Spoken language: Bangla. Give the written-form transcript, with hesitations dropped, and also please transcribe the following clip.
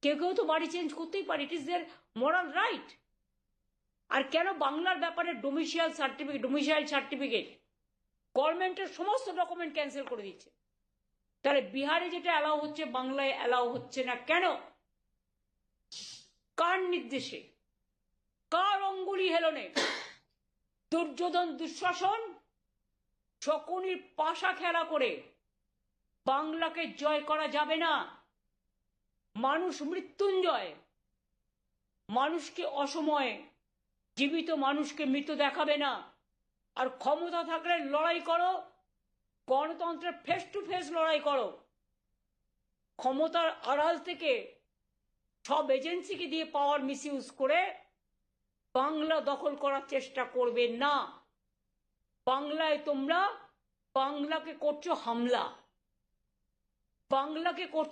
কেউ কেউ তো বাড়ি চেঞ্জ করতেই পারে, it is their moral right. আর কেন বাংলার ব্যাপারে ডোমিসাইল সার্টিফিকেট গভর্নমেন্টের সমস্ত ডকুমেন্ট ক্যান্সেল করে দিচ্ছে, তাহলে বিহারে যেটা অ্যালাউ হচ্ছে বাংলায় অ্যালাউ হচ্ছে না কেন? কার নির্দেশে, কার অঙ্গুলি হেলনে? দুর্যোধন দুঃশাসন শকুনির পাশা খেলা করে বাংলাকে জয় করা যাবে না। মানুষ মৃত্যুঞ্জয়, মানুষকে অসময়ে জীবিত মানুষকে মৃত দেখাবে না। আর ক্ষমতা থাকলে লড়াই করো, গণতন্ত্রের ফেস টু ফেস লড়াই করো। ক্ষমতার আড়াল থেকে সব এজেন্সিকে দিয়ে পাওয়ার মিসইউজ করে বাংলা দখল করার চেষ্টা করবে না। বাংলায় তোমরা বাংলাকে করছো হামলা, বাংলাকে করছো